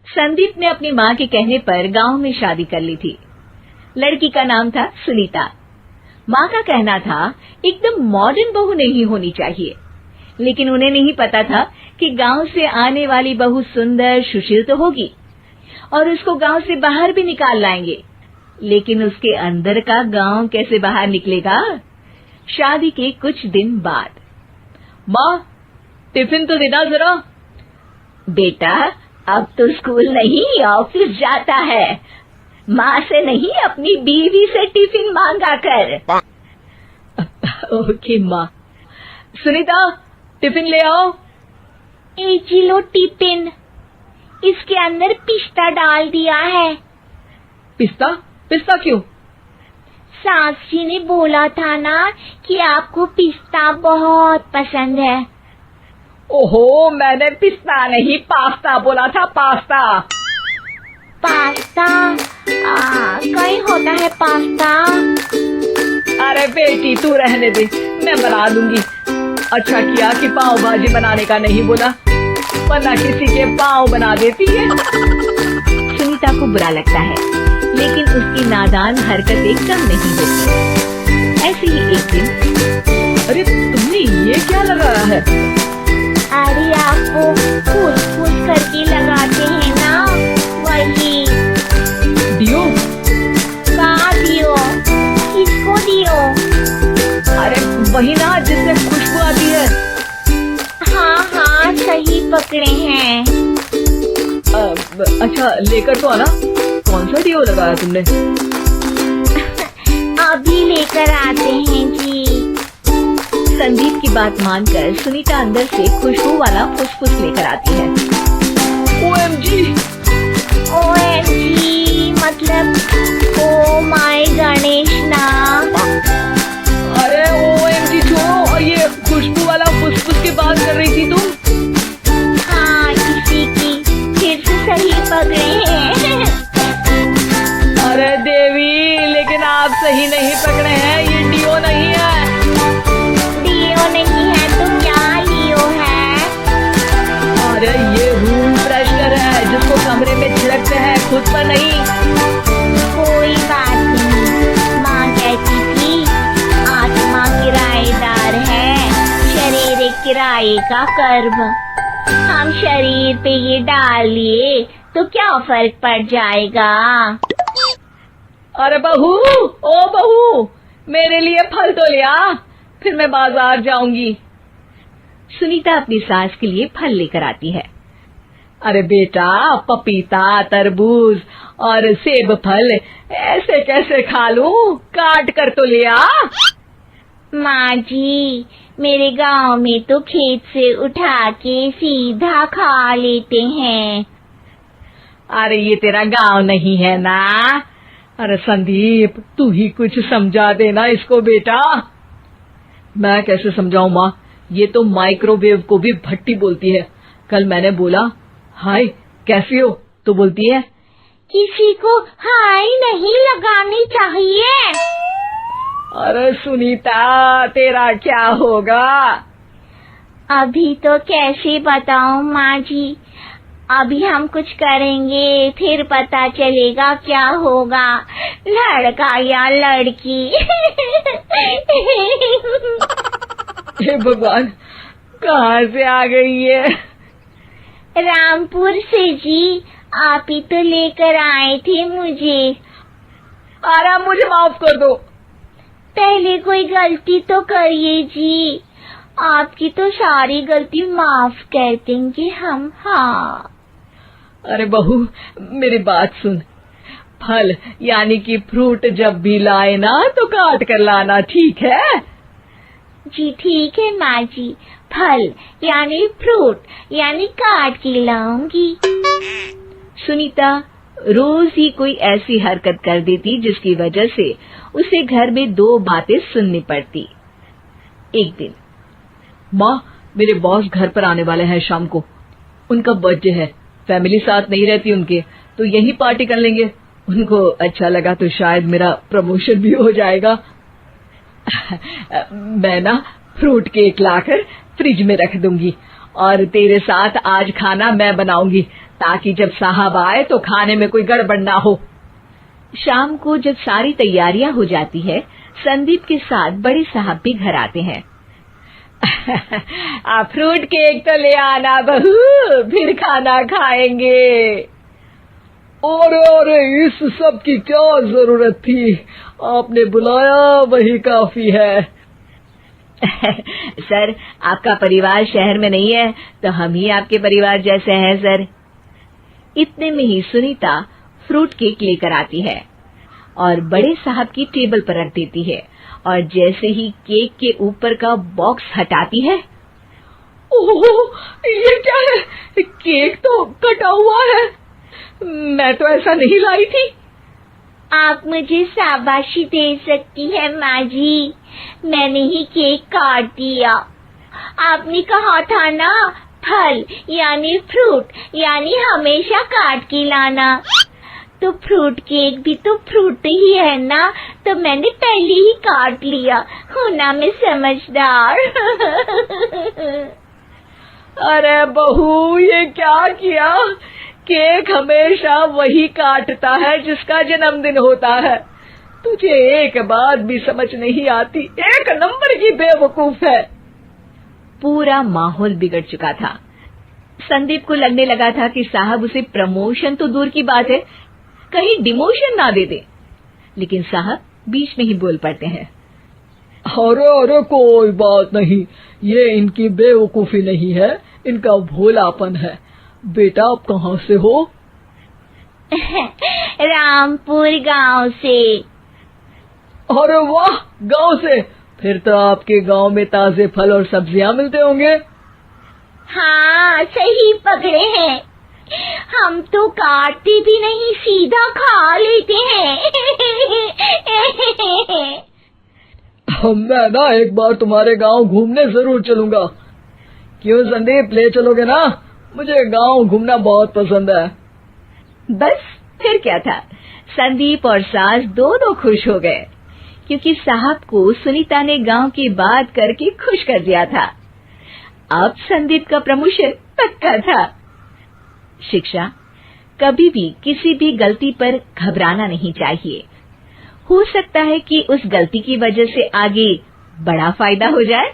संदीप ने अपनी माँ के कहने पर गांव में शादी कर ली थी। लड़की का नाम था सुनीता। माँ का कहना था एकदम मॉडर्न बहू नहीं होनी चाहिए, लेकिन उन्हें नहीं पता था कि गांव से आने वाली बहू सुंदर सुशील तो होगी और उसको गांव से बाहर भी निकाल लाएंगे, लेकिन उसके अंदर का गांव कैसे बाहर निकलेगा। शादी के कुछ दिन बाद, माँ टिफिन तो देना जरा। बेटा अब तो स्कूल नहीं ऑफिस जाता है, माँ से नहीं अपनी बीवी से टिफिन मांगा कर। ओके माँ। सुनीता टिफिन ले आओ। जी लो टिफिन, इसके अंदर पिस्ता डाल दिया है। पिस्ता? पिस्ता क्यों? सास जी ने बोला था ना कि आपको पिस्ता बहुत पसंद है। ओहो, मैंने पिस्ता नहीं पास्ता बोला था, पास्ता। पास्ता? कहीं होता है पास्ता? अरे बेटी तू रहने दे, मैं बना दूंगी। अच्छा किया कि पाव भाजी बनाने का नहीं बोला, वरना किसी के पाव बना देती है। सुनीता को बुरा लगता है, लेकिन उसकी नादान हरकतें कम नहीं होती। ऐसे ही एक दिन, अरे तुमने ये क्या लगाया है? अरे आपको फूस फूस करके लगाते हैं ना, वही। दियो? कहाँ दियो? किसको दियो? अरे वही ना जिससे खुशबू आती है। हाँ सही पकड़े हैं। अच्छा लेकर तो आना। कौन सा दियो लगाया तुमने? अभी लेकर आते हैं जी। संदीप की बात मानकर सुनीता अंदर से खुशबू वाला फुसफुस लेकर आती है। OMG! OMG मतलब ओ माय गणेश ना। अरे OMG छोड़ो, और ये खुशबू वाला फुसफुस की बात कर रही थी तुम? हाँ किसी की, फिर से सही पकड़े हैं। अरे देवी, लेकिन आप सही नहीं पकड़े हैं, ये डियो नहीं है। डियो नहीं है तो क्या लियो है? अरे ये रूम फ्रेशनर है जिसको कमरे में छिड़कते हैं, खुद पर नहीं। कोई बात नहीं, माँ कहती थी आत्मा किराएदार है, शरीर एक किराए का कर्म। हम शरीर पे ये डाल लिए तो क्या फर्क पड़ जाएगा। अरे बहू, ओ बहू, मेरे लिए फल तो ले आ, फिर मैं बाजार जाऊंगी। सुनीता अपनी सास के लिए फल लेकर आती है। अरे बेटा, पपीता, तरबूज और सेब फल ऐसे कैसे खा लूं? काट कर तो ले आ। माँ जी, मेरे गांव में तो खेत से उठा के सीधा खा लेते हैं। अरे ये तेरा गांव नहीं है ना। अरे संदीप, तू ही कुछ समझा देना इसको बेटा। मैं कैसे समझाऊं माँ, ये तो माइक्रोवेव को भी भट्टी बोलती है। कल मैंने बोला हाय कैसी हो, तो बोलती है किसी को हाय नहीं लगानी चाहिए। अरे सुनीता, तेरा क्या होगा? अभी तो कैसे बताऊं माँ जी, अभी हम कुछ करेंगे फिर पता चलेगा क्या होगा, लड़का या लड़की। हे भगवान, कहाँ से आ गई है? रामपुर से जी, आप ही तो लेकर आए थे मुझे। अरे मुझे माफ कर दो। पहले कोई गलती तो करिए जी, आपकी तो सारी गलती माफ कर देंगे हम। हाँ अरे बहू, मेरी बात सुन। फल यानी कि फ्रूट जब भी लाए ना तो काट कर लाना, ठीक है? जी ठीक है माँ जी, फल यानी फ्रूट यानी काट के लाऊंगी। सुनीता रोज ही कोई ऐसी हरकत कर देती जिसकी वजह से उसे घर में दो बातें सुननी पड़ती। एक दिन, माँ मेरे बॉस घर पर आने वाले हैं शाम को, उनका बर्थडे है, फैमिली साथ नहीं रहती उनके, तो यही पार्टी कर लेंगे। उनको अच्छा लगा तो शायद मेरा प्रमोशन भी हो जाएगा। मैं ना फ्रूट केक लाकर फ्रिज में रख दूंगी और तेरे साथ आज खाना मैं बनाऊंगी, ताकि जब साहब आए तो खाने में कोई गड़बड़ ना हो। शाम को जब सारी तैयारियां हो जाती है, संदीप के साथ बड़े साहब भी घर आते हैं। फ्रूट केक तो ले आना बहू, फिर खाना खाएंगे। अरे इस सब की क्या जरूरत थी, आपने बुलाया वही काफी है। सर, आपका परिवार शहर में नहीं है तो हम ही आपके परिवार जैसे हैं सर। इतने में ही सुनीता फ्रूट केक लेकर आती है और बड़े साहब की टेबल पर रख देती है, और जैसे ही केक के ऊपर का बॉक्स हटाती है, ओह, ये क्या है? केक तो कटा हुआ है, मैं तो ऐसा नहीं लाई थी। आप मुझे शाबाशी दे सकती है माँ जी, मैंने ही केक काट दिया। आपने कहा था ना, फल यानी फ्रूट यानी हमेशा काट के लाना, तो फ्रूट केक भी तो फ्रूट ही है ना, तो मैंने पहले ही काट लिया। हूँ ना मैं समझदार। अरे बहू, ये क्या किया? केक हमेशा वही काटता है जिसका जन्मदिन होता है। तुझे एक बात भी समझ नहीं आती, एक नंबर की बेवकूफ है। पूरा माहौल बिगड़ चुका था। संदीप को लगने लगा था कि साहब उसे प्रमोशन तो दूर की बात है, कहीं डिमोशन ना दे दे, लेकिन साहब बीच में ही बोल पड़ते हैं। अरे कोई बात नहीं, ये इनकी बेवकूफी नहीं है, इनका भोलापन है। बेटा, आप कहाँ से हो? रामपुर गांव से। अरे वाह, गांव से? फिर तो आपके गांव में ताजे फल और सब्जियां मिलते होंगे। हाँ, सही पकड़े हैं। हम तो काटते भी नहीं, सीधा खा लेते हैं। मैं ना एक बार तुम्हारे गांव घूमने जरूर चलूंगा। क्यों संदीप, ले चलोगे ना? मुझे गांव घूमना बहुत पसंद है। बस फिर क्या था, संदीप और सास दोनों खुश हो गए, क्योंकि साहब को सुनीता ने गांव की बात करके खुश कर दिया था। अब संदीप का प्रमोशन पक्का था। शिक्षा, कभी भी किसी भी गलती पर घबराना नहीं चाहिए। हो सकता है कि उस गलती की वजह से आगे बड़ा फायदा हो जाए।